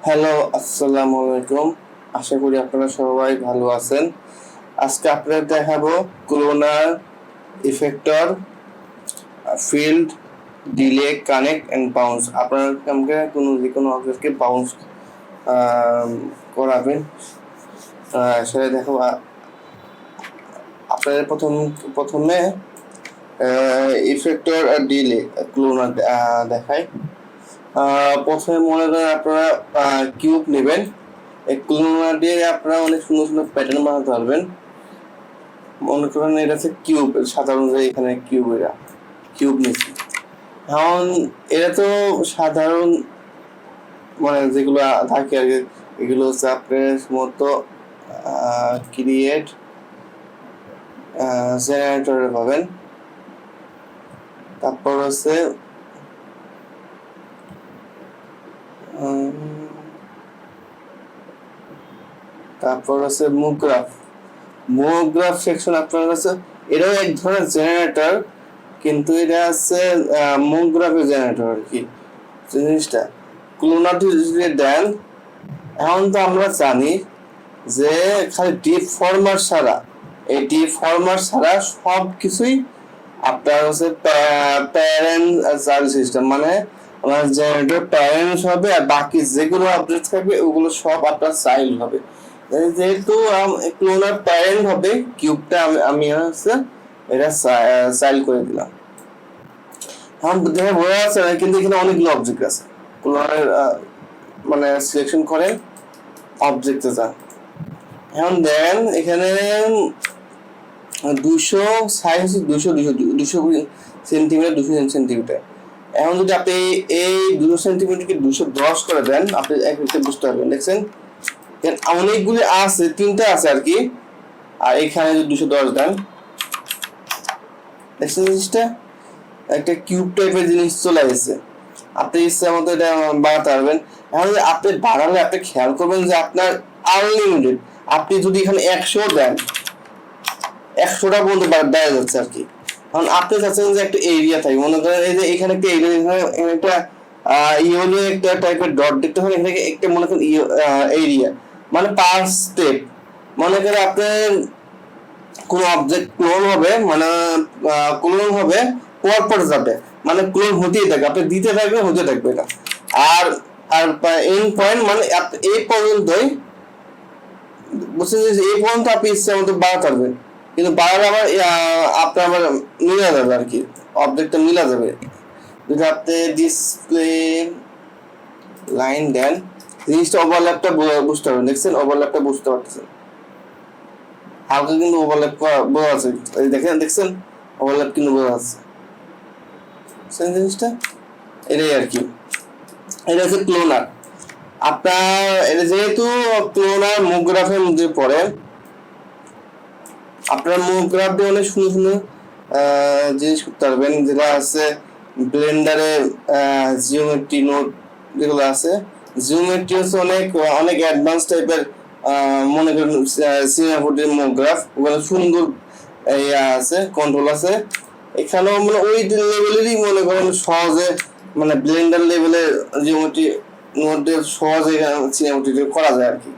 Hello, আসসালামু আলাইকুম। আশা করি আপনারা সবাই ভালো আছেন। আজকে আপনাদের দেখাবো cloner, effector, field, delay, connect and bounce. আপনারা আমাকে যে কোনো অবজেক্টকে বাউন্স করাবেন, সেটা দেখাবো। আপনাদের প্রথমে ইফেক্টর আর ডিলে ক্লোনার দেখায়। প্রথমে মনে করেন আপনারা কিউব নেবেন। এই ক্লোনার দিয়ে আপনারা অনেক সুন্দর সুন্দর প্যাটার্ন বানাতে পারবেন। মনে করেন এটা হচ্ছে কিউব, সাধারণ যে এখানে কিউব নিচ্ছি। এখন এটা তো সাধারণ, মানে যেগুলো থাকে আর কি, এগুলো হচ্ছে আপনার মতো ক্রিয়েট জেনারেটরে পাবেন। তারপর হচ্ছে মুভ গ্রাফ সেকশন আপনার কাছে। এটাও এক ধরনের জেনারেটর, কিন্তু এটা আছে মুভ গ্রাফের জেনারেটর আর কি জিনিসটা। ক্লোনারটি যদি দেন, এখন তো আমরা জানি যে খালি ডিপ ফরমার ছাড়া, এই ডিপ ফরমার ছাড়া সব কিছুই আপনার হচ্ছে প্যারেন্ট চাইল্ড সিস্টেম, মানে আমার জেনারেটর প্যারেন্ট হবে আর বাকি যেগুলো আপডেট থাকবে ওগুলো সব আপনার চাইল্ড হবে। যেহেতু ক্লোনার প্যারেন্ট হবে, কিউবটা আমি হচ্ছে এটা চাইল্ড করে দিলাম। এখন দেখে বোঝা যাচ্ছে না, কিন্তু এখানে অনেকগুলো অবজেক্ট আছে। ক্লোনারের মানে সিলেকশন করেন, অবজেক্টে যান। এখন দেখেন এখানে 200 সাইজ, 200 সেন্টিমিটার, 200 সেন্টিমিটার। এখন যদি আপনি এই 200 সেন্টিমিটারকে 210 করে দেন, আপনি একটা বুঝতে পারবেন। দেখছেন অনেকগুলি আছে, 3টা আছে আর কি। আর এখানে যদি 210 দেন, দেখছেন জিনিসটা একটা কিউব টাইপের জিনিস চলে আসছে। আপনি ইচ্ছা মতো এটা বাড়াতে পারবেন। এখন আপনি বাড়ালে আপনি খেয়াল করবেন যে আপনার আনলিমিটেড। আপনি যদি এখানে 100 দেন, 100টা পর্যন্ত দেওয়া যাচ্ছে আর কি। কারণ আপনি চাচ্ছেন যে একটা এরিয়া থাকে, মনে করেন এই যে এখানে একটা এরিয়া, এখানে একটা ইয়েলো একটা টাইপের ডট দেখতে হয়, এখানে একটা মনে করেন এরিয়া, মানে পার স্টেপ। মনে করেন আপনার কোন অবজেক্ট ক্লোন হবে, মানে ক্লোন হবে পর যাবে, মানে ক্লোন হতেই থাকবে, আপনি দিতে থাকবে, হতে থাকবে এটা। আর আর এন্ড পয়েন্ট মানে এই পর্যন্তই, বুঝছেন যে এই পর্যন্ত আপনি ইচ্ছা মতো বাড়াতে পারবেন। কিন্তু বাড়ালে আবার আপনার আবার মিলা যাবে আর কি, অবজেক্টটা মিলা যাবে। যদি আপনি ডিসপ্লে লাইন দেন, জিনিসটা ওভারল্যাপটা বুঝতে পারবেন। দেখছেন ওভারল্যাপটা বুঝতে পারতেছেন, হালকা কিন্তু ওভারল্যাপ বোঝা যাচ্ছে। দেখছেন ওভারল্যাপ কিন্তু বোঝা যাচ্ছে জিনিসটা। এটাই আর কি, এটা হচ্ছে ক্লোনার। আপনার এটা যেহেতু ক্লোনার মুভ গ্রাফের মধ্যে পড়ে, আপনার মুভ গ্রাফ দিয়ে অনেক সুন্দর সুন্দর জিনিস করতে পারবেন, যেটা আছে ব্লেন্ডারে জিওমেট্রি নোট যেগুলো আছে। জিওমেট্রি হচ্ছে অনেক অনেক অ্যাডভান্স টাইপের, মনে করেন সিনেমাফোর্ডের মুভ গ্রাফ, ওখানে সুন্দর আছে, কন্ট্রোল আছে। এখানেও মানে ওই লেভেলেরই মনে করেন সহজে, মানে ব্লেন্ডার লেভেলের জিওমেট্রি মধ্যে সহজে সিনেমাফোর্ড করা যায় আর কি।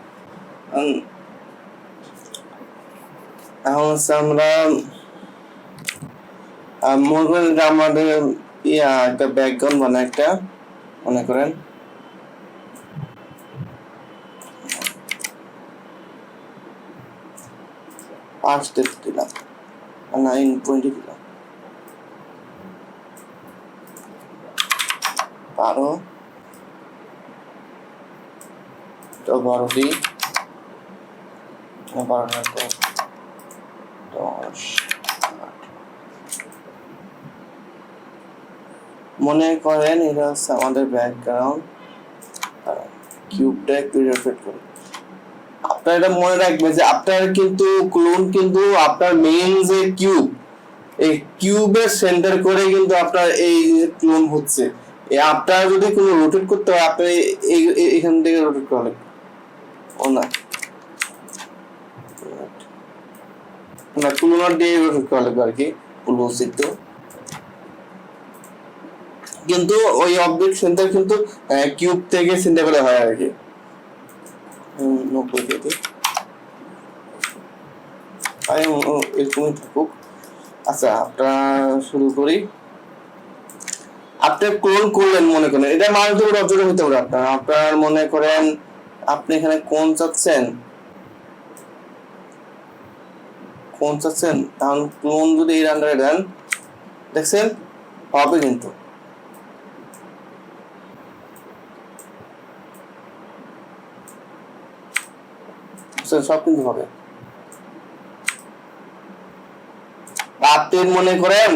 এখন হচ্ছে আমরা মনে করেন আমাদের একটা ব্যাকগ্রাউন্ড বানায়, একটা মনে করেন ফার্স্ট দিলাম, 920 দিলাম, 12 তো 12 দিই, 12 10। মনে করেন এটা হচ্ছে আমাদের ব্যাকগ্রাউন্ড, কিউবটা একটু রোটেট করি। আপনার এটা মনে রাখবে যে আপনার কিন্তু ক্লোন কিন্তু আপনার মেইন যে কিউব, এই কিউবের সেন্টার করে কিন্তু আপনার এই ক্লোন হচ্ছে। আপনার যদি কোনো রোটেট করতে হয়, আপনি এখান থেকে রোটেট করা লাগবে। ও না, ক্লোনার দিয়ে রোটেট করা লাগবে আর কি, বুঝছি তো। কিন্তু ওই অবজেক্ট সেন্টার কিন্তু কিউব থেকে সেন্টার করে হয় আর কি। 90 দিয়ে দিই, এরকমই থাকুক। আচ্ছা, আপনারা শুরু করি। আপনি ক্লোন করলেন, মনে করেন এটা মাল্টিপল অবজেক্ট হতে পারে। আপনার মনে করেন আপনি এখানে কোন চাচ্ছেন, তাহলে ক্লোন যদি এর আন্ডারে দেন, দেখছেন হবে কিন্তু সব কিন্তু হবে। আপনি মনে করেন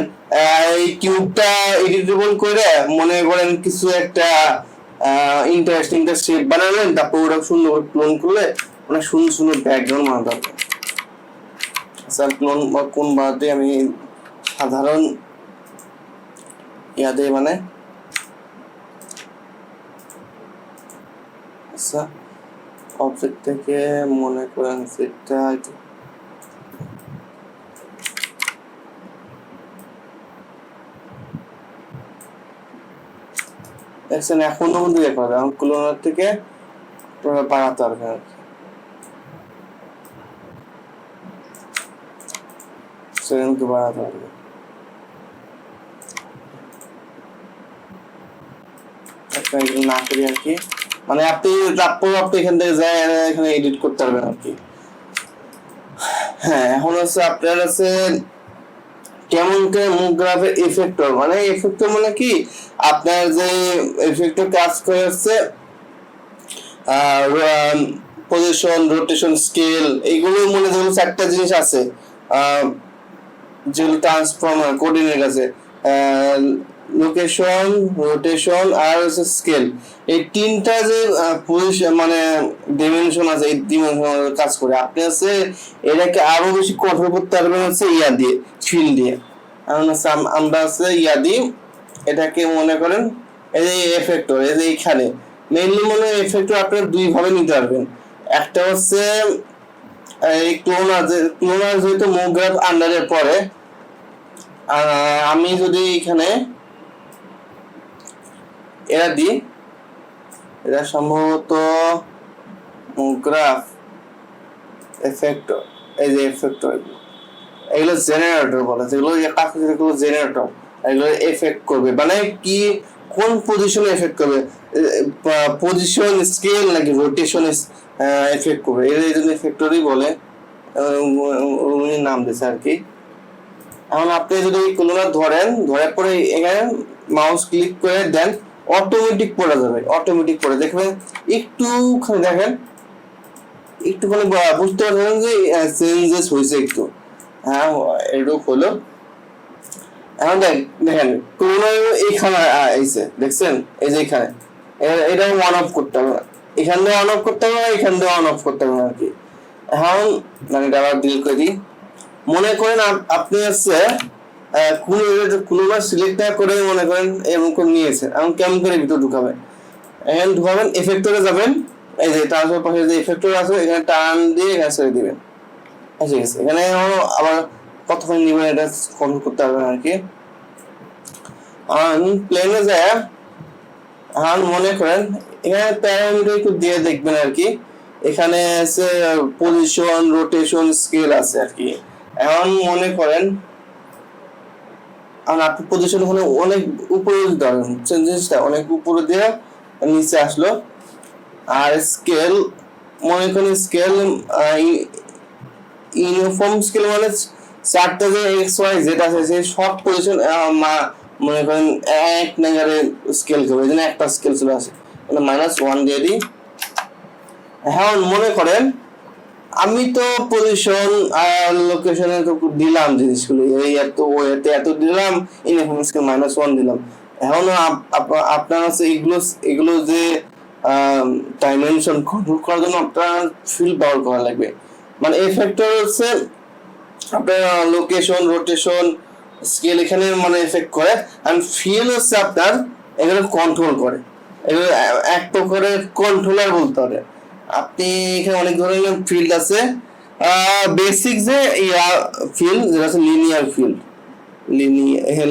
এই কিউবটা এডিটেবল করে মনে করেন কিছু একটা ইন্টারেস্টিং শেপ বানালেন, তারপর ওটা সুন্দর করে ক্লোন করলে অনেক সুন্দর সুন্দর ব্যাকগ্রাউন্ড বানাতে হবে। আচ্ছা, ক্লোন বা কোন বানাতে আমি সাধারণ ইয়াদে মানে আচ্ছা অবজেক্ট থেকে মনে করেন সেটা দেখছেন এখনো কিন্তু দেখা যাবে, এখন ক্লোনার থেকে বানাতে পারবে আর কি। সেখানে বানাতে পারবে। না করি আর কি, মানে আপনি তারপর আপনি এখান থেকে যায় এখানে এডিট করতে পারবেন আর কি। হ্যাঁ, এখন হচ্ছে আপনার আছে কেমন করে মুভ গ্রাফের এফেক্টর, মানে এফেক্টর মানে কি আপনার যে এফেক্টর কাজ করে হচ্ছে পজিশন, রোটেশন, স্কেল, এইগুলো মনে ধরুন চারটা জিনিস আছে যেগুলো ট্রান্সফর্মার কোঅর্ডিনেট আছে, লোকেশন, রোটেশন আর স্কেল। এই তিনটা যে পজিশন মানে ডিমেনশন আছে, এই ডিমেনশন কাজ করে। আপনি আছে এটাকে আরো বেশি কঠোর করতে পারবেন হচ্ছে ইয়া দিয়ে, ফিল দিয়ে। কারণ হচ্ছে আমরা আছে ইয়া দিই, এটাকে মনে করেন এই যে এফেক্টর, এই যে এইখানে মেইনলি মনে এফেক্টর আপনারা দুই ভাবে নিতে পারবেন। একটা হচ্ছে এই ক্লোনার যেহেতু মুভ গ্রাফ আন্ডারের পরে, আমি যদি এখানে এরা দিই, এটা সম্ভবত গ্রাফ এফেক্টর, এই যে এফেক্টর, এগুলো জেনারেটর বলে, যেগুলো যেগুলো জেনারেটর, এগুলো এফেক্ট করবে। মানে কি কোন পজিশনে এফেক্ট করবে, পজিশন, স্কেল নাকি রোটেশন এফেক্ট করবে, এই জন্য এফেক্টরই বলে, নাম দিয়েছে আর কি। এখন আপনি যদি ক্লোনার ধরার পরে এখানে মাউস ক্লিক করে দেন, অটোমেটিক পড়া যাবে, অটোমেটিক পড়ে দেখবেন। একটুখানি দেখেন, একটুখানি বুঝতে পারবেন যে চেঞ্জেস হয়েছে একটু। হ্যাঁ, এটুক হলো। এখন দেখেন ক্লোনার এইখানে আইছে, দেখছেন এই যে এখানে, এটা অন অফ করতে হবে, এখান দিয়ে অন অফ করতে হবে, এখান দিয়ে অন অফ করতে হবে আর কি। এখন মানে এটা আবার ডিলিট করে দিই। মনে করেন আপনি হচ্ছে কোনোবার সিলেক্ট না করে মনে করেন এমন করে নিয়েছেন, এখন কেমন করে ভিতর ঢুকাবেন, এখানে ঢুকাবেন, এফেক্টরে যাবেন, এই যে ট্রান্সফার পাশে যে এফেক্টর আছে এখানে টার্ন দিয়ে এখানে ছেড়ে দিবেন। ঠিক আছে, এখানে আবার কতক্ষণ নিবেন এটা কন্ট্রোল করতে পারবেন আর কি। প্লেনে যায়, এখন মনে করেন এখানে প্যারামিটার একটু দিয়ে দেখবেন আর কি। এখানে আছে পজিশন, রোটেশন, স্কেল আছে আর কি। এখন মনে করেন আপনি পজিশন ওখানে অনেক উপরে দিতে পারবেন, চেঞ্জেসটা অনেক উপরে দিয়ে নিচে আসলো। আর স্কেল মনে করেন স্কেল ইউনিফর্ম স্কেল মানে চারটা যে এক্স ওয়াই জেড আছে সেই সব পজিশন মনে করেন এক নাগারে স্কেল করবে, এই জন্য একটা স্কেল চলে আসে, মানে -1 দিয়ে দিই। হ্যাঁ, মনে করেন আমি তো পজিশন আর লোকেশনে তো দিলাম জিনিসগুলো, এই এত ওয়েতে এত দিলাম, ইউনিফর্ম স্কেল -1 দিলাম। এখন আপনার হচ্ছে এগুলো যে ডাইমেনশন কন্ট্রোল করার জন্য আপনার ফিল ব্যবহার করা লাগবে। মানে এই ফ্যাক্টর হচ্ছে আপনার লোকেশন, রোটেশন, স্কেল এখানে মানে এফেক্ট করে, এন্ড ফিল হচ্ছে আপনার এগুলো কন্ট্রোল করে, এগুলো এক প্রকারের কন্ট্রোলার বলতে পারে। আপনি এখানে অনেক ধরনের ফিল্ড আছে, বেসিক যে ফিল্ড যেটা হচ্ছে লিনিয়ার ফিল্ড,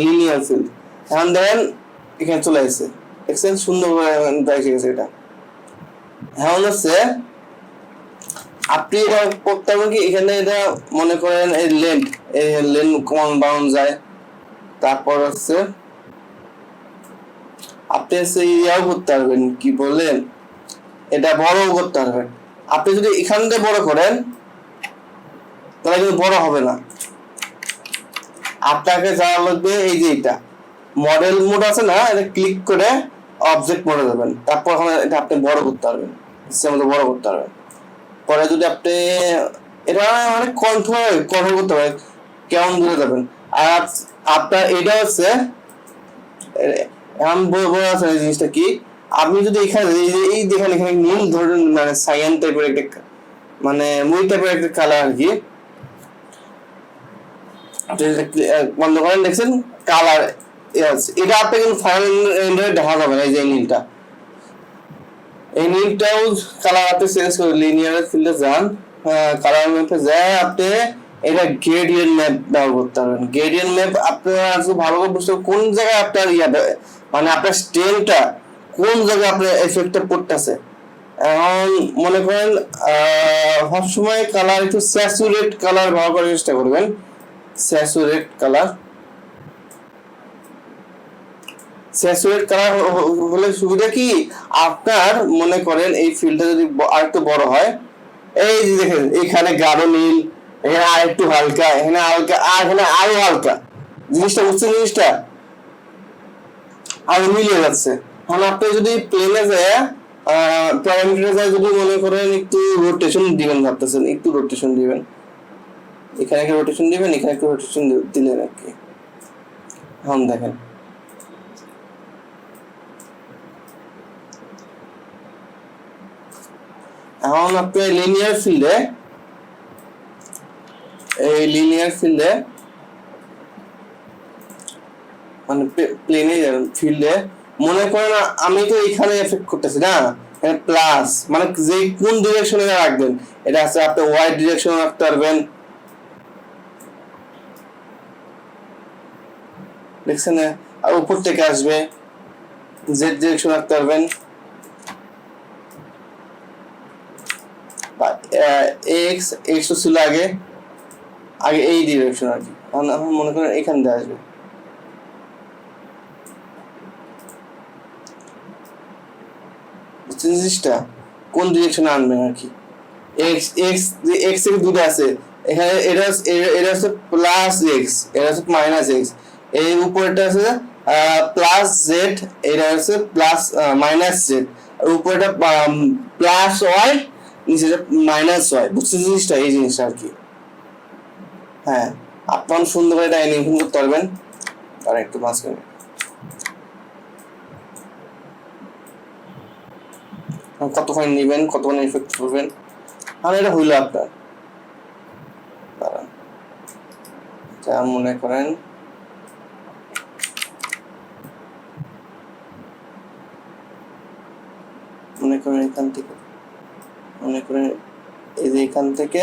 লিনিয়ার ফিল্ড। এখন দেখেন এখানে চলে আসছে, দেখছেন সুন্দর এসে গেছে এটা। এখন হচ্ছে আপনি এটা করতে পারবেন কি, এখানে এটা মনে করেন এই লেন্থ কমান বাউন্ড যায়। তারপর হচ্ছে আপনি হচ্ছে ইয়াও করতে পারবেন, কি বললেন, এটা বড় করতে পারবেন। আপনি যদি এখান থেকে বড় করেন তাহলে কিন্তু বড় হবে না। আপনাকে যা লাগবে এই যে এটা মডেল মোড আছে না, এটা ক্লিক করে অবজেক্ট মোডে যাবেন, তারপর এটা আপনি বড় করতে পারবেন, ইচ্ছা মতো বড় করতে পারবেন। পরে যদি আপনি এটা মানে কন্ট্রোল করতে পারেন কেমন দূরে যাবেন। আর আপনার এটা হচ্ছে এখন বড় আছে এই জিনিসটা কি, আপনি যদি এখানে এই দেখেন এখানে নীল ধরুন মানে সায়ান টাইপের একটা মানে মুই টাইপের একটা কালার আর কি, বন্ধ করেন দেখছেন কালার, এটা আপনি কিন্তু ফাইনাল দেখা যাবে না। এই যে নীলটা, এই নীলটাও কালার আপনি চেঞ্জ করে লিনিয়ার ফিল্ডে যান, কালার ম্যাপে যায় আপনি এটা গ্রেডিয়েন্ট ম্যাপ ব্যবহার করতে পারবেন। গ্রেডিয়েন্ট ম্যাপ আপনার ভালো করে বুঝতে কোন জায়গায় আপনার মানে আপনার স্টেনটা কোন জায়গায় আপনার এফেক্টটা পড়তেছে। এখন মনে করেন সবসময় কালার একটু স্যাচুরেট কালার ব্যবহার করার চেষ্টা করবেন। স্যাচুরেট কালার হলে সুবিধা কি, আপনার মনে করেন এই ফিল্ডটা যদি আরেকটু বড় হয়, এই যে দেখেন এখানে গাঢ় নীল, এখানে আর একটু হালকা, এখানে হালকা, আর এখানে আরো হালকা, জিনিসটা বুঝছেন, জিনিসটা আরো মিলিয়ে যাচ্ছে। এখন আপনি যদি প্লেনে যায় প্যারামিটারে যায় যদি মনে করেন একটু রোটেশন দিবেন, ভাবতেছেন একটু রোটেশন দিবেন, এখানে একটা রোটেশন দিবেন, এখানে একটা রোটেশন দিলেন আর কি। এখন দেখেন এখন আপনি লিনিয়ার ফিল্ডে মানে প্লেনে ফিল্ডে মনে করেন আমি তো এখানে এফেক্ট করতেছি না, প্লাস মানে যে কোন ডিরেকশনে রাখবেন, এটা আছে আপনি ওয়াই ডিরেকশনে রাখতে পারবেন, দেখছেন, আর উপর থেকে আসবে জেড ডিরেকশন রাখতে পারবেন, এক্স এক্স ছিল আগে এই ডিরেকশন আর কি, এখন মনে করেন এখান দিয়ে আসবে, জিনিসটা কোন ডিরেকশনে আনবেন আর কি। এক্স এক্স এক্স এর দুটো আছে, এখানে এটা হচ্ছে প্লাস এক্স, এটা হচ্ছে মাইনাস এক্স, এই উপরটা আছে প্লাস জেড, এটা হচ্ছে প্লাস মাইনাস জেড, উপরটা প্লাস ওয়াই, নিচেটা মাইনাস ওয়াই, বুঝছেন জিনিসটা, এই জিনিসটা আর কি। হ্যাঁ, আপনার সুন্দর করে এটা অ্যানিমেশন করতে পারবেন। আর একটু মাঝখানে কতক্ষণ নেবেন, কতক্ষণ এফেক্ট করবেন, আর এটা হইলো আপনার যা মনে করেন এখান থেকে মনে করেন এই যে এখান থেকে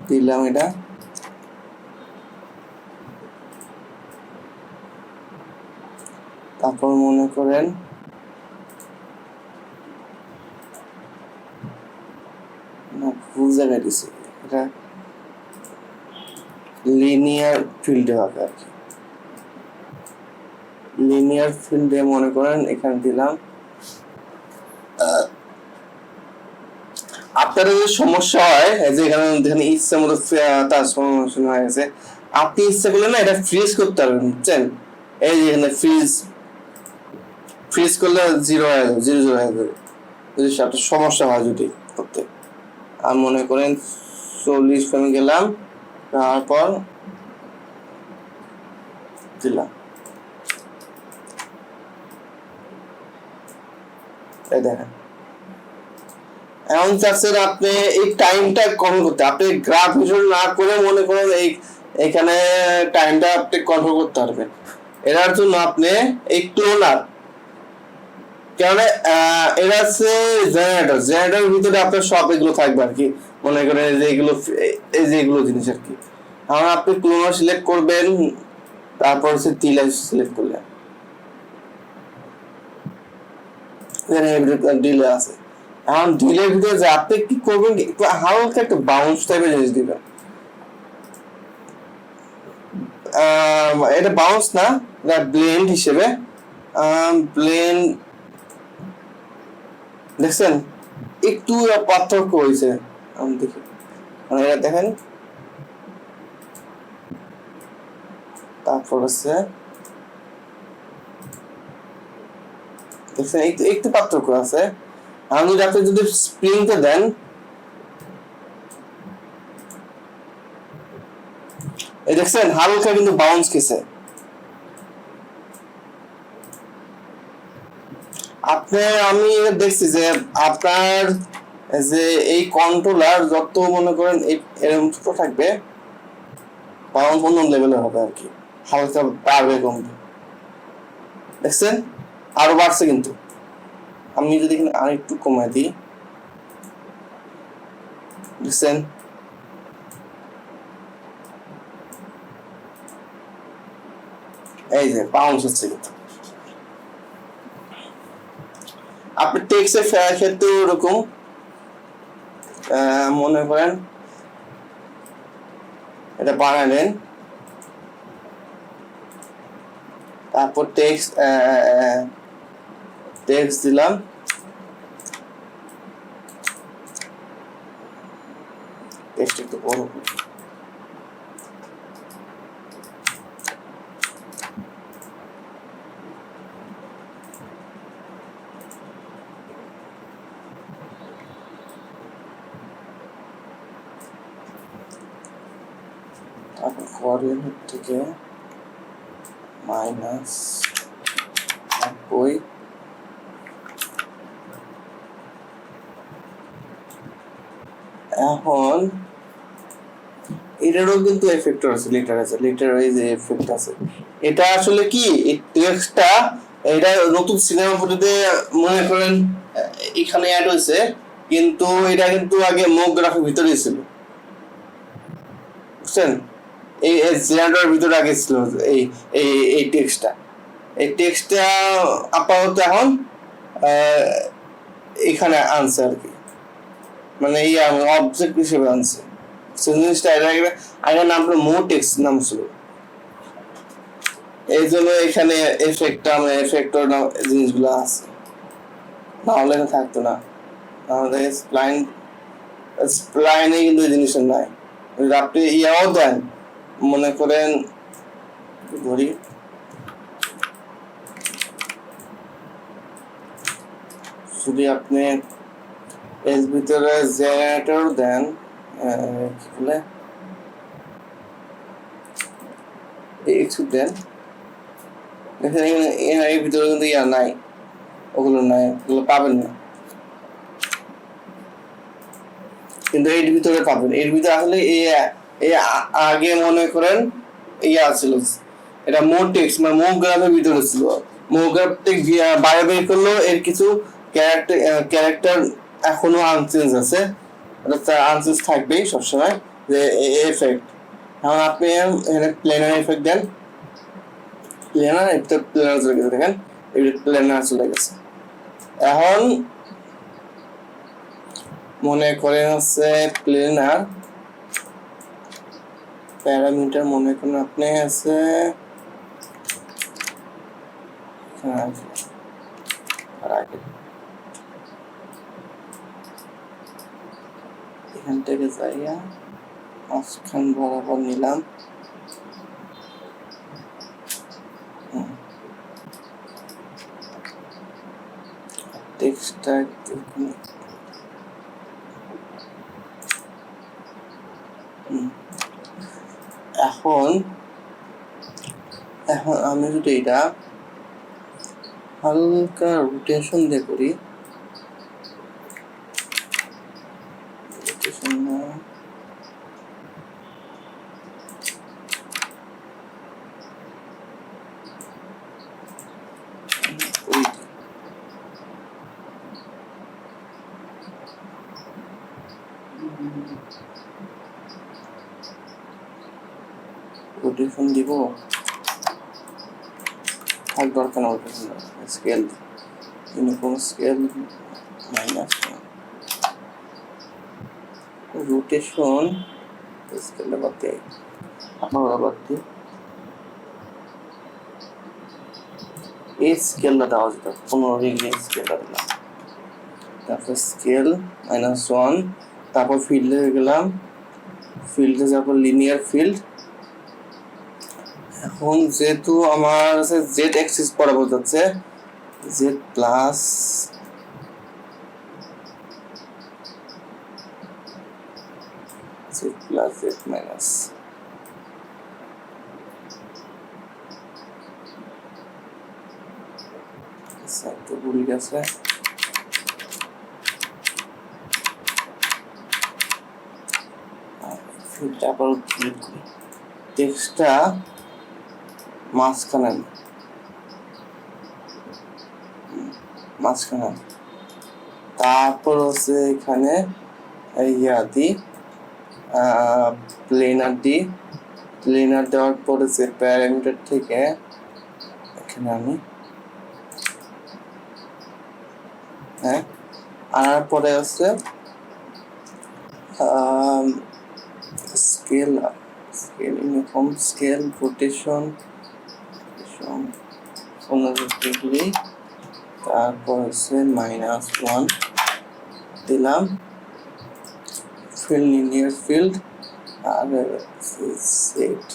দিলাম এটা, তারপর মনে করেন ভুল জায়গায় দিছি, এটা লিনিয়ার ফিল্ডে হবে আর কি। লিনিয়ার ফিল্ডে মনে করেন এখানে দিলাম। আপনার যদি সমস্যা হয় যে এখানে ইচ্ছা মতো ট্রান্সফরমেশন হয়ে গেছে, আপনি ইচ্ছা করলে না এটা ফ্রিজ করতে পারবেন, বুঝছেন, এই যে এখানে ফ্রিজ করলে 0 হয়ে যাবে, 0 হয়ে যাবে যদি আপনার সমস্যা হয় যদি করতে। আর মনে করেন 40 ফ্রেমে গেলাম, তারপর দিলাম, এই দেখেন এখন চাচ্ছেন আপনি এই টাইমটা কম করতে, আপনি গ্রাফ ভিজুয়াল না করে মনে করেন এখানে টাইমটা আপনি কন্ট্রোল করতে পারবেন। এটার জন্য আপনি এই ক্লোনার, কারণ এটা হচ্ছে জেনারেটর ভিতরে আপনার সব এগুলো থাকবে আর কি, মনে করেন এই যে এগুলো জিনিস আর কি। এখন আপনি ক্লোনার সিলেক্ট করবেন, তারপর হচ্ছে টিলাইস সিলেক্ট করলেন, ডিলে আছে, এখন ঢিলের ভিতরে যে আপনি কি করবেন, একটু হালকা একটা বাউন্স টাইপের জিনিস দিবেন। এটা বাউন্স না, এটা ব্লেন্ড হিসেবে ব্লেন্ড, দেখছেন একটু পার্থক্য হয়েছে। আমি দেখি মানে এটা দেখেন, তারপর আছে দেখছেন একটু একটু পার্থক্য আছে। আমি যদি আপনি যদি স্প্রিংটা দেন, এই দেখছেন হালকা কিন্তু বাউন্স খেছে। আপনি আমি দেখছি যে আপনার যে এই কন্ট্রোলার যত মনে করেন এরকম ছোট থাকবে, বাউন্স অন্য লেভেলের হবে আর কি, হালকা বাড়বে কমবে। দেখছেন আরো বাড়ছে কিন্তু। আমি যদি এখানে আরেকটু কমাই দিই, দেখছেন এই যে বাউন্স হচ্ছে কিন্তু। আপনি টেক্সটের ক্ষেত্রে এরকম মনে করেন এটা বানালেন, তারপর টেক্সট দিলাম, টেক্সট একটু বড় করি। তারপর কোঅর্ডিনেট থেকে -90, এখন এটারও কিন্তু এফেক্টর আছে, লেটার আছে, লেটার ওয়াইজ এফেক্ট আছে। এটা আসলে কি এই টেক্সটটা, এটা নতুন সিনেমা ফুটেজে মনে করেন এখানে অ্যাড হয়েছে, কিন্তু এটা কিন্তু আগে মুভ গ্রাফের ভিতরেই ছিল, বুঝছেন? এই জেনারেটরের ভিতরে আগে ছিল এই এই এই টেক্সটটা। এই টেক্সটটা আপাতত এখন এখানে আনছে আর কি, মানে এই অবজেক্ট হিসেবে আনছে। জিনিসটা আগে নামটা মোটেক্স নাম ছিল, এই জন্য এখানে এফেক্টর জিনিসগুলো আছে, না হলে থাকতো না। নাহলে স্প্লাইনে কিন্তু এই জিনিসটা নাই। আপনি ইয়াও দেন, মনে করেন ধরি যদি আপনি এর ভিতরে জেনারেটর দেন, কি বলে একটু দেন, দেখেন এর ভিতরে কিন্তু ইয়া নাই, ওগুলো নাই, ওগুলো পাবেন না, কিন্তু এর ভিতরে পাবেন। এর ভিতরে আসলে আগে মনে করেন ইয়া ছিল, এটা মোটেক্স মানে মোগ্রাফের ভিতরে ছিল। মোগ্রাফ বাইরে বের করলো, এর কিছু ক্যারেক্টার এখনো আনচেঞ্জ আছে, এটা আনচেঞ্জ থাকবেই সবসময়, যে এফেক্ট। এখন আপনি এখানে প্লেনার এফেক্ট দেন, প্লেনার এটা প্লেনার চলে গেছে, দেখেন এটা প্লেনার চলে গেছে। এখন মনে করেন হচ্ছে প্লেনার প্যারামিটার, মনে করেন আপনি আছে এখান থেকে যাইয়া মাঝখান বরাবর নিলাম, টেক্সটটা এখন এখন আমি যদি এটা হালকা রোটেশন দিয়ে করি, রোটেশন দিব, আর দরকার না rotation, scale uniform scale -1 rotation স্কেলটা বাদ দিয়ে আমার বাদ দিয়ে এই স্কেলটা দেওয়া যেত 15 ডিগ্রি স্কেলটা দিলাম, তারপর স্কেল -1, তারপর ফিল্ডে গেলাম, ফিল্ডে যাবো লিনিয়ার ফিল্ড। এখন যেহেতু আমার জেড অ্যাক্সিস বরাবর যাচ্ছে, জেড প্লাস জেড মাইনাস, একটু ভুল গেছে, তারপর টেক্সটটা মাঝখানে তারপর হচ্ছে এখানে প্লেনার দেওয়ার পরে যে প্যারামিটার থেকে এখানে আমি আনার পরে হচ্ছে scale uniform scale rotation 15 degree, তারপর হচ্ছে -1 দিলাম, ফিল্ড লিনিয়ার ফিল্ড, আর সেট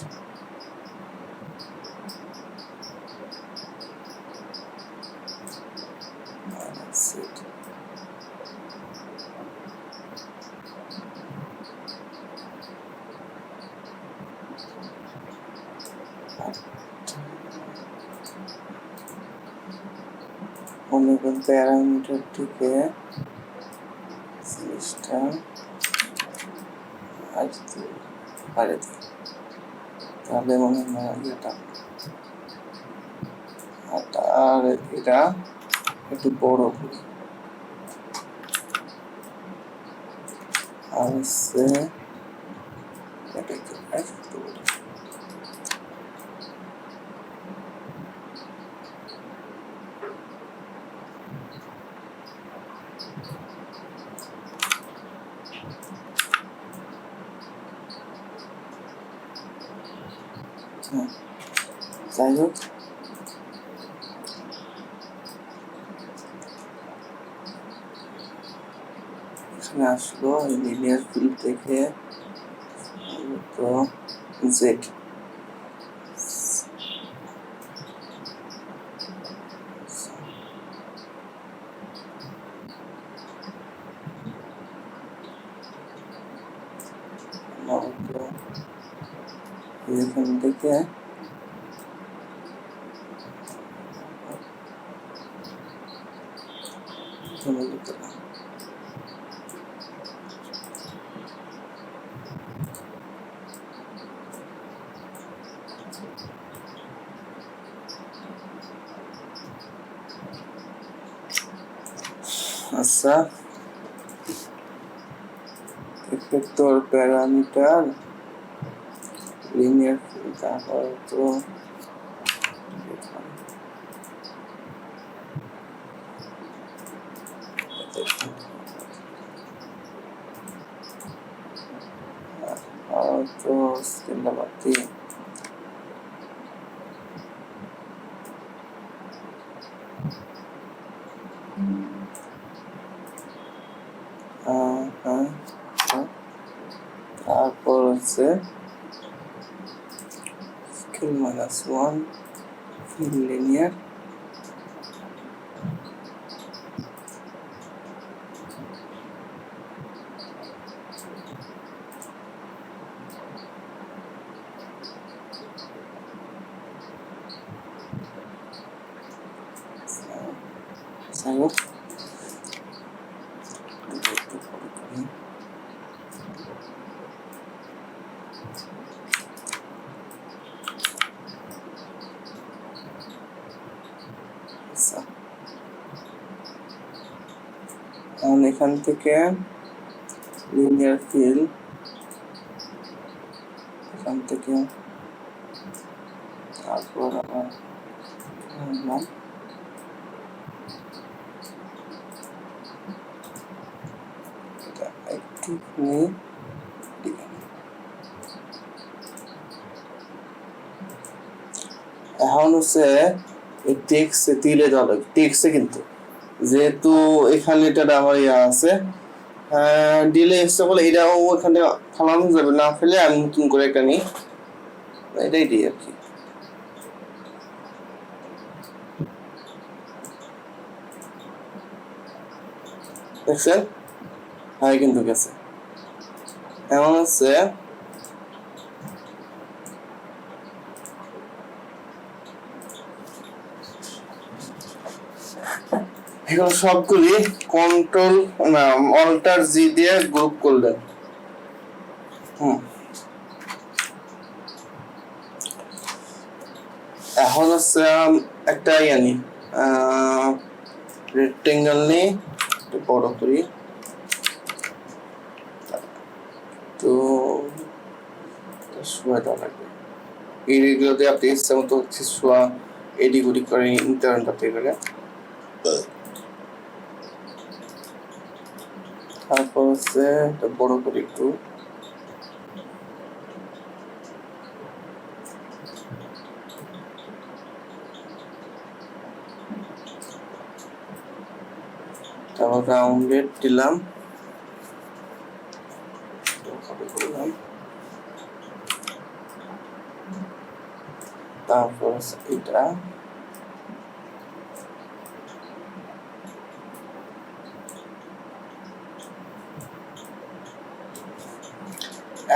মনে করেন প্যারামিটার থেকে জিনিসটা বাড়ে দিই, তাহলে মনে হয় আর এটা একটু বড় করি, আর হচ্ছে এটাকে একটু যাই হোক, এখানে আসলো এই লিনিয়ার ফিল্ড থেকে তো জেড এখান থেকে আচ্ছা, এফেক্টর প্যারামিটার লিনিয়ার ফিল্ড, তারপর তো তো স্কেলটা বাদ দিয়ে তারপর হচ্ছে স্কেল -1 ফিল্ড লিনিয়ার, যাই হোক এখান থেকে লিনিয়ার ফিল্ড, এখান থেকে তারপর আবার একটু এখন হচ্ছে এই টেক্সটে দিলে যাবে, টেক্সটে কিন্তু যেহেতু এখানে এটা আমার ইয়া আছে ডিলে এসছে বলে এটাও ওখানে ফালানো যাবে না, ফেলে আমি নতুন করে একটা নিই, এটাই দিই আর কি। দেখছেন হয় কিন্তু গেছে। এমন হচ্ছে এগুলো সবগুলি কন্ট্রোল না অল্টার জি দিয়ে গ্রুপ করলেন। এখন হচ্ছে একটা ইয়ানি রেক্টেঙ্গেল নিয়ে বড় করি, তো শোয়া দেওয়া লাগবে এইগুলোতে আপনি ইচ্ছা মতো হচ্ছে শোয়া এডিগুডি করে ইন্টারনেট করে। তারপর হচ্ছে এটা বড় করে একটু, তারপর রাউন্ডেড দিলাম, তারপর এটা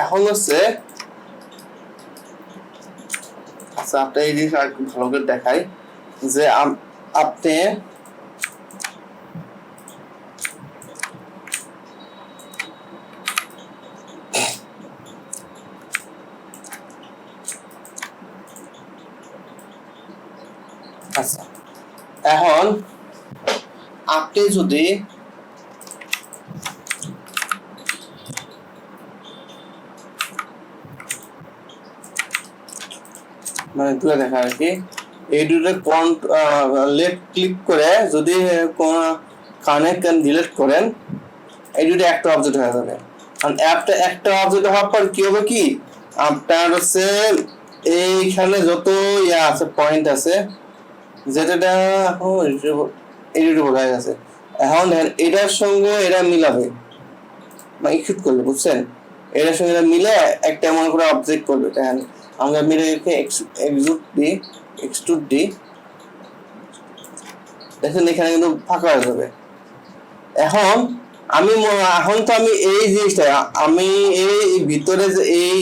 এখন হচ্ছে আচ্ছা আপনি এই জিনিস আর ভালো করে দেখাই যে আপনি আচ্ছা এখন আপনি যদি মানে তুলে দেখা আর কি, এই দুটো লেফট ক্লিক করে যদি কানেক্ট এন্ড ডিলিট করেন এই দুটো একটা অবজেক্ট হয়ে যাবে। কারণ অ্যাপটা একটা অবজেক্ট হওয়ার পর কি হবে কি আপনার হচ্ছে এইখানে যত ইয়া আছে পয়েন্ট আছে যেটা এখন এডিটেবল হয়ে গেছে, এখন এটার সঙ্গে এটা মিলাবে মানে এক্সিট করবে, বুঝছেন? এটার সঙ্গে এটা মিলে একটা এমন করে অবজেক্ট করবে, দেখেন আমরা মিলে এক্সট্রুড দিই, দেখেন এখানে কিন্তু ফাঁকা হয়ে যাবে। এখন এখন তো আমি এই জিনিসটা আমি এই ভিতরে যে এই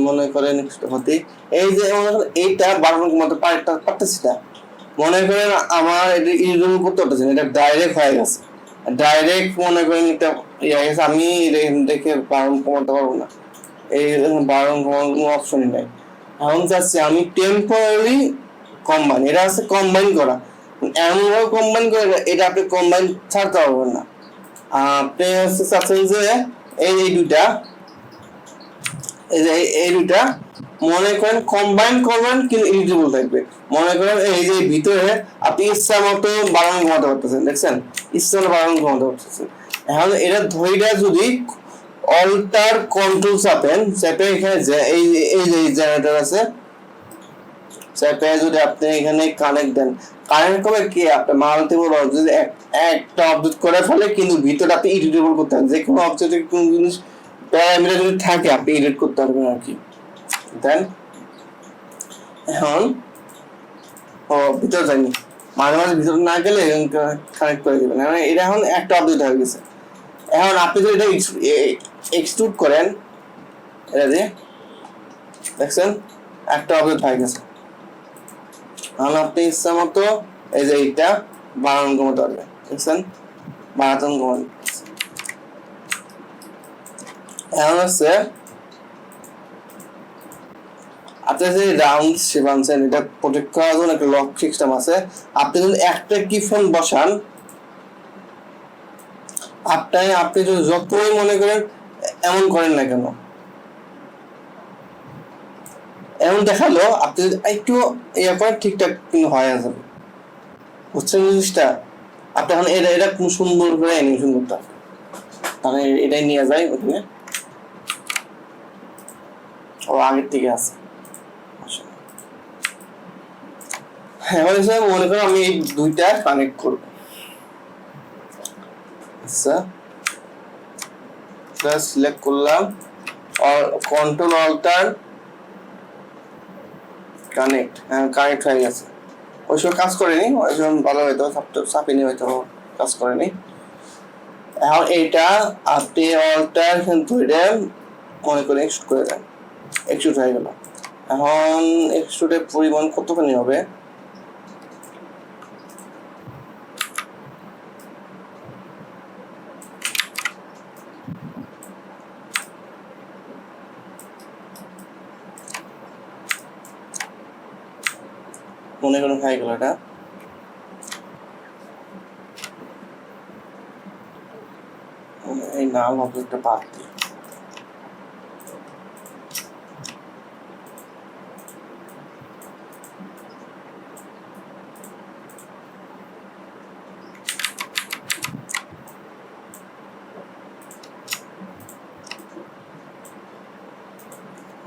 মনে করেন হতে এই যে এইটা বারবার মতো পারতেছি না, মনে করেন আমার এটা ইউজ করতে পারতেছি না, এটা ডাইরেক্ট হয়ে গেছে, ডাইরেক্ট মনে করেন এটা ইয়ে গেছে, আমি দেখে বারণ কমাতে পারবো না, এই বারণ কমানোর কোনো অপশনই নাই। এখন চাচ্ছি আমি টেম্পোরারি কম্বাইন, এটা হচ্ছে কম্বাইন করা, এমনভাবে কম্বাইন করে এটা আপনি কম্বাইন ছাড়তে পারবেন না। আপনি হচ্ছে চাচ্ছেন যে এই দুইটা এই যে এই দুইটা মনে করেন কম্বাইন করবেন কিন্তু এডিটেবল থাকবে, মনে করেন এই যে ভিতরে আপনি ইচ্ছা মতো বাড়ানো কমাতে পারতেছেন, দেখছেন ইচ্ছা মতো বাড়ানো কমাতে পারতেছেন। এখন এটা ধইরা যদি অল্টার কন্ট্রোল চাপেন, চাপে এখানে যে এই যে জেনারেটর আছে চাপে যদি আপনি এখানে কানেক্ট দেন, কানেক্ট করে কি আপনি মাল্টিপল অবজেক্ট একটা অবজেক্ট করে ফেলে কিন্তু ভিতরে আপনি এডিটেবল করতে পারেন, যে কোনো অবজেক্টের কোন জিনিস প্যারামিটার যদি থাকে আপনি এডিট করতে পারবেন আর কি। দেন এখন ভিতরে যায়নি, মাঝে মাঝে ভিতরে না গেলে কানেক্ট করে দেবেন, এটা এখন একটা অবজেক্ট হয়ে গেছে। এখন আপনি যদি এটা এক্সট্রুড করেন এটা দিয়ে দেখছেন একটা অবজেক্ট হয়ে গেছে। এখন আপনি ইচ্ছা মতো এই যে এইটা বানান কমাতে পারবেন, দেখছেন বানাতন কমান। এখন হচ্ছে আপনি যে রাউন্ড শেপ আনছেন এটা প্রোটেক্ট করার জন্য একটা লক সিস্টেম আছে, আপনি যদি একটা কি ফোন বসান আপনি যদি যতই মনে করেন এমন করেন না কেন এমন দেখালো, আপনি যদি একটু ইয়ে করেন ঠিকঠাক কিন্তু হয়ে যাবে, বুঝছেন জিনিসটা? আপনি এখন এটা খুব সুন্দর করে অ্যানিমেশন করতে হবে, তাহলে এটাই নিয়ে যায় ওখানে, ও আগের থেকে আছে। এখন এসে মনে করো আমি এই দুইটা কানেক্ট করবো। আচ্ছা সিলেক্ট করলাম, কন্ট্রোল অল্টার কানেক্ট, কানেক্ট হয়ে গেছে। ওই সময় কাজ করেনি, ওই সময় ভালো হয়তো চাপিনি, হয়তো কাজ করেনি। এখন এইটা আপনি অল্টার ধরে মনে করে এক্সট্রুড করে দেন, এক্সট্রুড হয়ে গেল। এখন এক্সট্রুডের পরিমাণ কতখানি হবে? মনে করেন হয়ে গেল এটা। এই নাম হবে একটা বাদ দিই।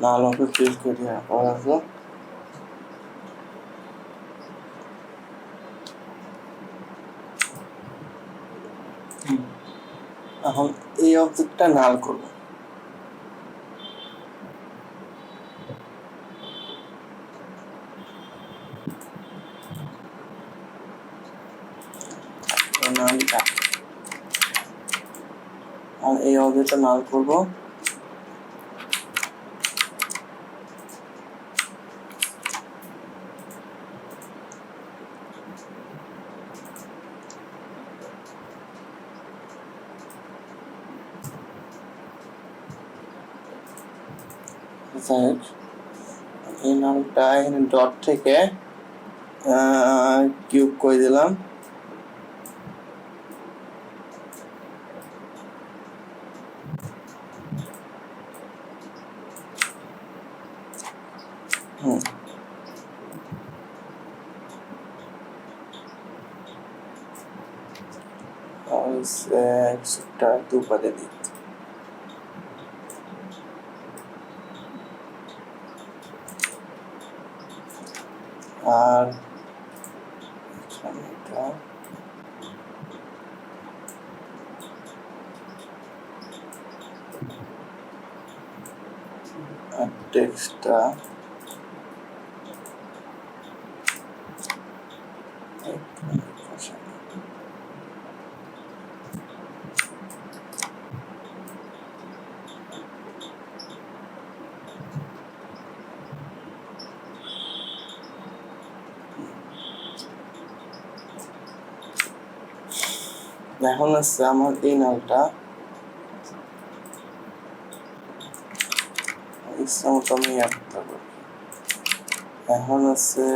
নাম হবে ক্লিক করে দেওয়া পর আসলো। এখন এই অবজেক্টটা নাল করবো। আর এই অবজেক্টটা নাল করবো। এই নামটা এখানে ডট থেকে কিউব করে দিলাম। একটা দুপারে দিই। আর টেক্সটটা এখন আছে আমার এই নালটা এখন আছে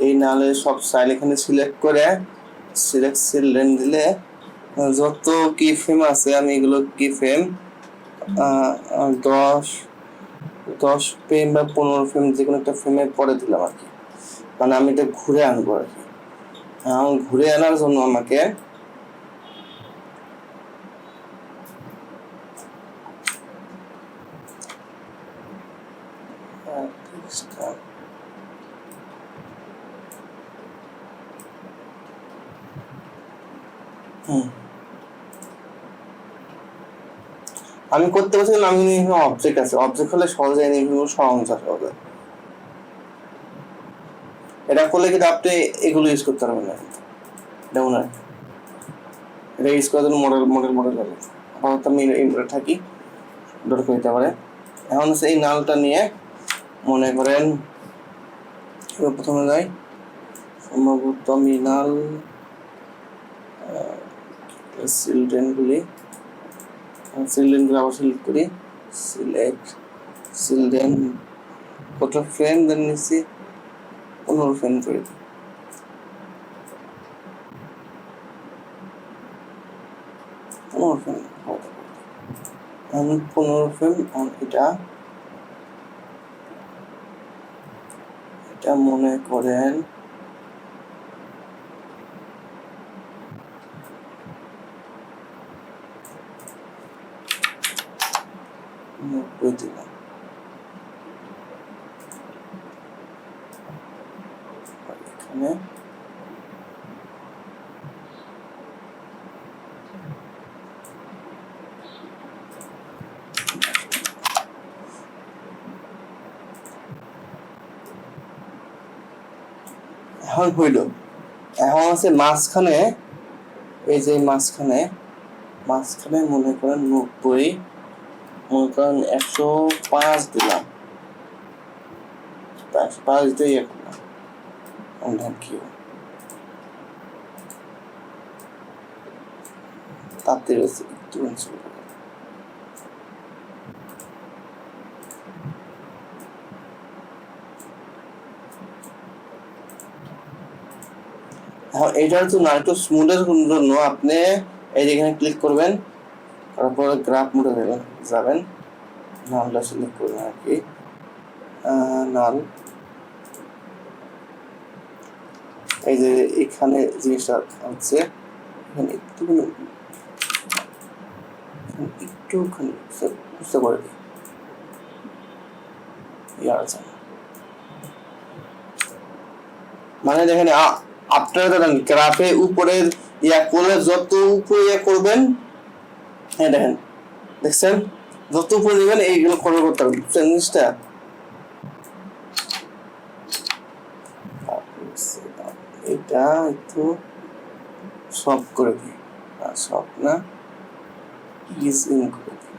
এই নালে সব স্টাইল এখানে সিলেক্ট করে সিলেক্ট চিলড্রেন দিলে যত কি ফ্রেম আছে আমি এগুলো কি ফ্রেম 10 ফ্রেম বা 15 ফ্রেম যে কোনো একটা ফ্রেমের পরে দিলাম আর কি। মানে আমি এটা ঘুরে আনবো আর কি। ঘুরে আনার জন্য আমাকে আমি করতে পারছি না। আমি অবজেক্ট আছে, অবজেক্ট হলে সহজে এনিমেশন সহজ হবে। এটা করলে কিন্তু আপনি এগুলো ইউজ করতে পারবেন না, যেমন এটা ইউজ করার জন্য মডেল লাগে। আপাতত আমি এই থাকি ডট করে দিতে পারে। এখন এই নালটা নিয়ে মনে করেন প্রথমে যাই, সম্ভবত আমি নাল চিলড্রেনগুলি আবার সিলেক্ট করি, সিলেক্ট চিলড্রেন কত ফ্রেম দেন নিচ্ছি 15 ফ্রেম করে দিই। আমি 15 ফ্রেম এটা মনে করেন দিলাম। এখন হইল, এখন আছে মাঝখানে, এই যে মাঝখানে মনে করেন 90, মনে করেন 105 দিলাম, 5 দিয়ে কি তাতে একটু এখন এইটার জন্য একটু স্মুথের জন্য আপনি এই যেখানে ক্লিক করবেন, তারপর গ্রাফ মোডে যাবেন, নালটা সিলেক্ট করবেন আর কি, নাল, এই যে এখানে জিনিসটা হচ্ছে এখানে একটুখানি বুঝতে করে দিই, মানে দেখেন আপনারা দেখেন গ্রাফে উপরে ইয়া করলে যত উপরে ইয়া করবেন, হ্যাঁ দেখেন দেখছেন, যত উপরে দিবেন এইগুলো কভার করতে হবে, বুঝছেন জিনিসটা? এটা একটু সব করে দিই, সব না ইজ ইন করে দিই,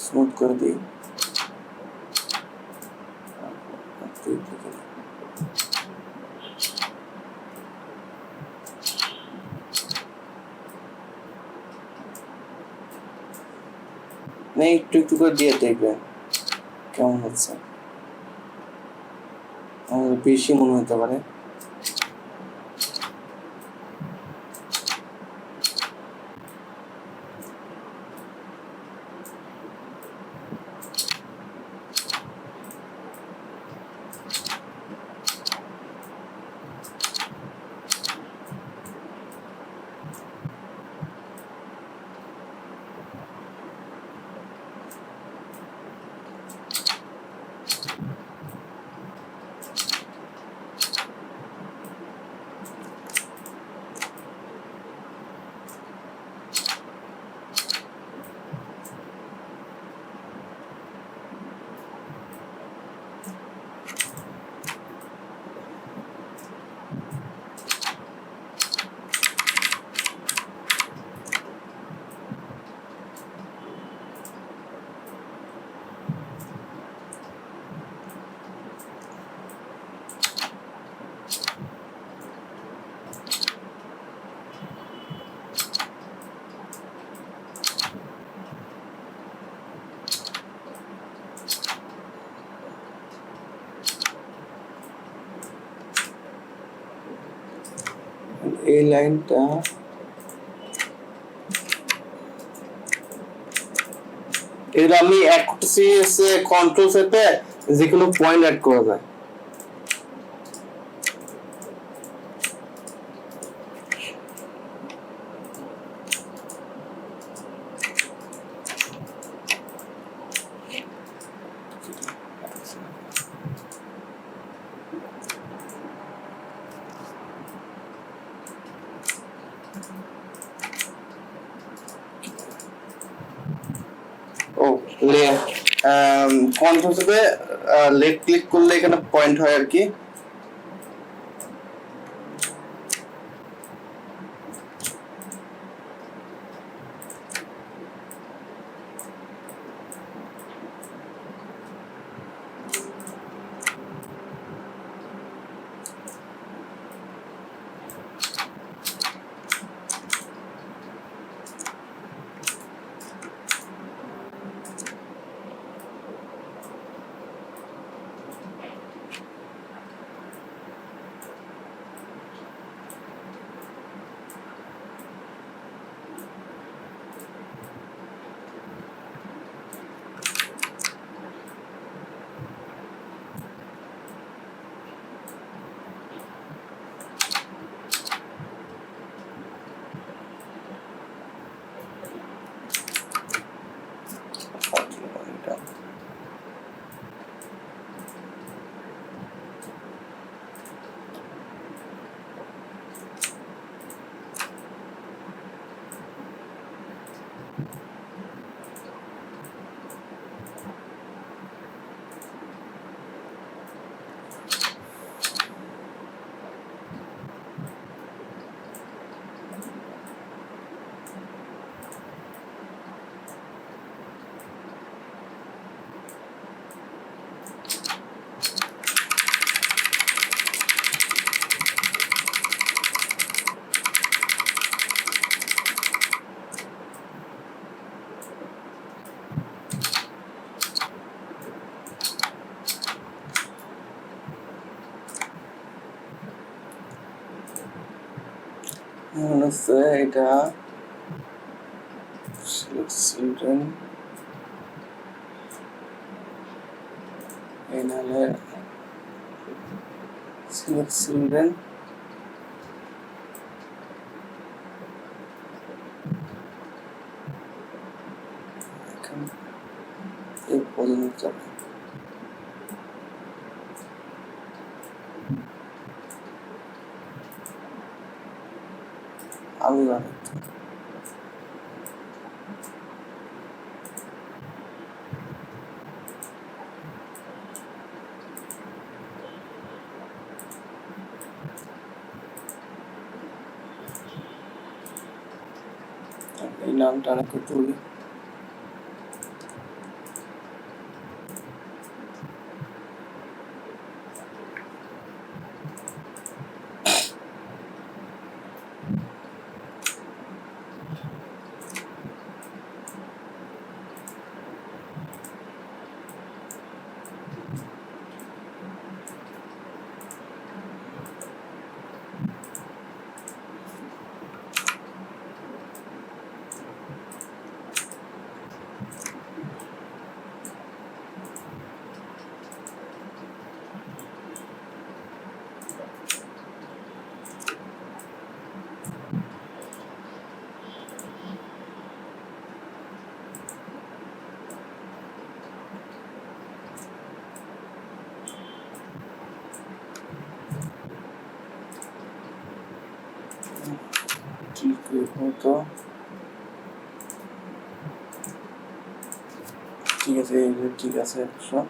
স্মুথ করে দিই, একটু একটু করে দিয়ে দেখবেন কেমন হচ্ছে, বেশি মনে হতে পারে। এই লাইনটা এটা আমি অ্যাড করতেছি কন্ট্রোল চেপে, যে কোনো পয়েন্ট অ্যাড করা যায়। ও কন্ট্রোল চেপে লেফট ক্লিক করলে এখানে পয়েন্ট হয় আর কি। এখন হচ্ছে এটা চিলড্রেন এই নামে সিলেক্ট চিলড্রেন এই পর্যন্ত যাবে আমি জানি এই নামটা অনেক তুলি ঠিক মতো ঠিক আছে ঠিক আছে সব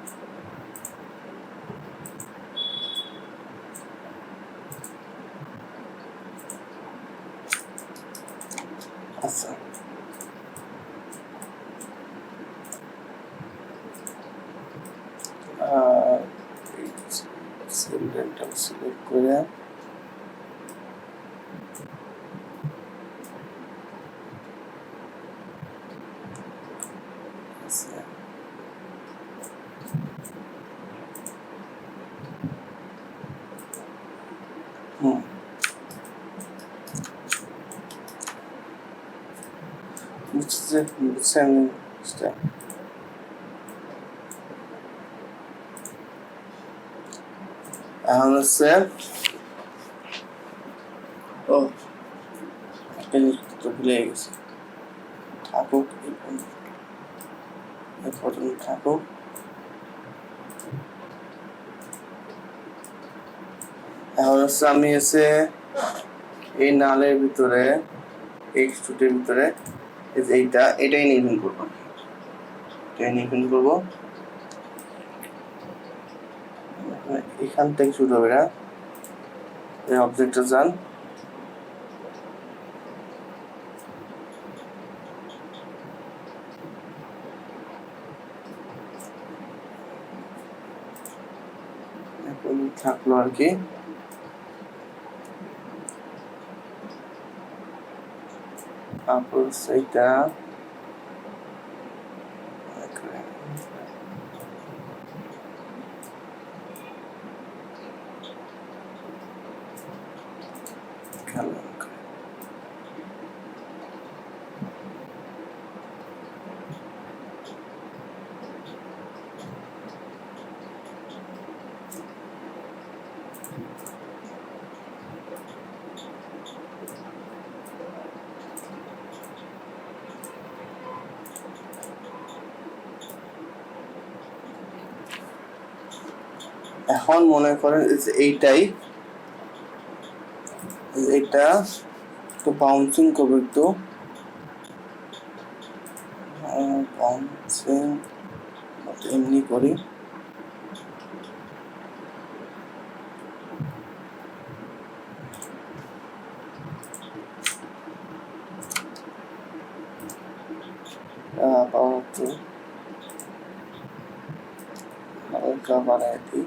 আচ্ছা চিলড্রেনটা সিলেক্ট করে বুঝছেন এখন হচ্ছে ও তো ভুলে গেছি থাকুক এই পর্যন্ত থাকুক এখন হচ্ছে আমি এসে এই নালের ভিতরে এই স্টুডের ভিতরে এটাই নির্মাণ করবো এখান থেকে শুরু হবে না এই অবজেক্টটা যান এখন থাকলো আর কি তারপর সেইটা এখন মনে করেন এইটাই এটা তো বাউন্সিং করবে একটু বাউন্সিং এমনি করি পাওয়া হালকা বাড়াই দিই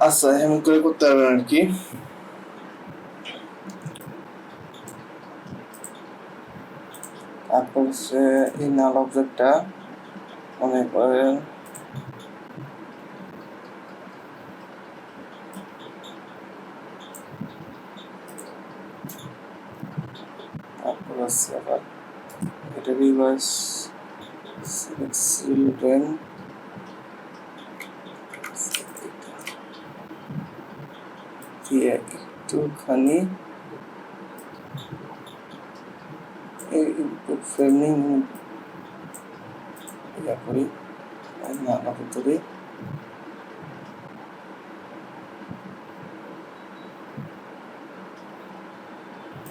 আচ্ছা এমন করে করতে পারবেন আর কি। তারপর হচ্ছে এই নাল অবজেক্টটা মনে করেন তারপর হচ্ছে আবার এটা রিভার্স চিলড্রেন দিয়ে একটুখানি ইনপুট ফ্রেমিং ইয়া করি নালা ভিতরে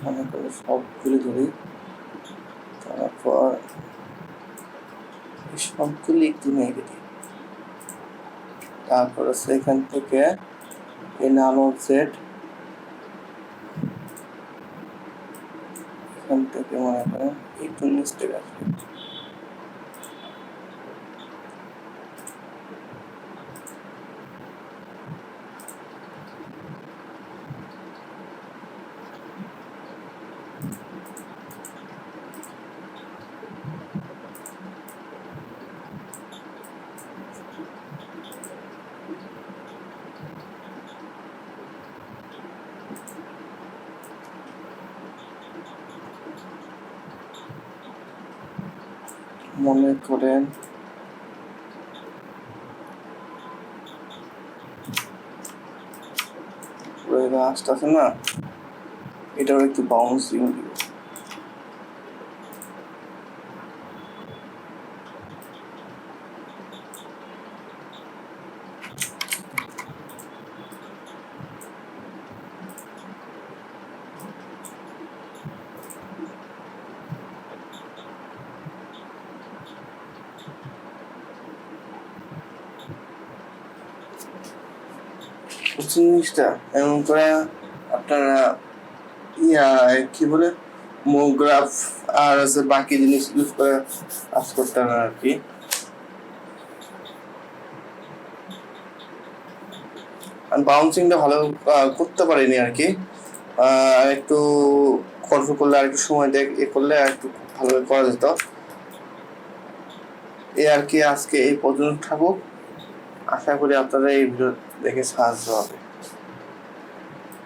মনে করে সবগুলি ধরি, তারপর সবগুলি একটু নেগেটিভ। তারপর হচ্ছে এখান থেকে এই নাল অবজেক্ট এখান থেকে মনে করেন একটু মিস্টেক আসবে, মনে করেন রাস্ট আছে না, এটাও একটু বাউন্সিং দিব। জিনিসটা এমন করে আপনারা ইয়া কি বলে মোগ্রাফ আর হচ্ছে বাকি জিনিস ইউজ করে কাজ করতে হবে আর কি। বাউন্সিংটা ভালো করতে পারিনি আর কি, একটু কন্ট্রোল করলে আর একটু সময় দিয়ে এ করলে আর একটু ভালোভাবে করা যেত। এই আর কি আজকে এই পর্যন্ত থাকুক, আশা করি আপনারা এই ভিডিও দেখে সাহায্য হবে।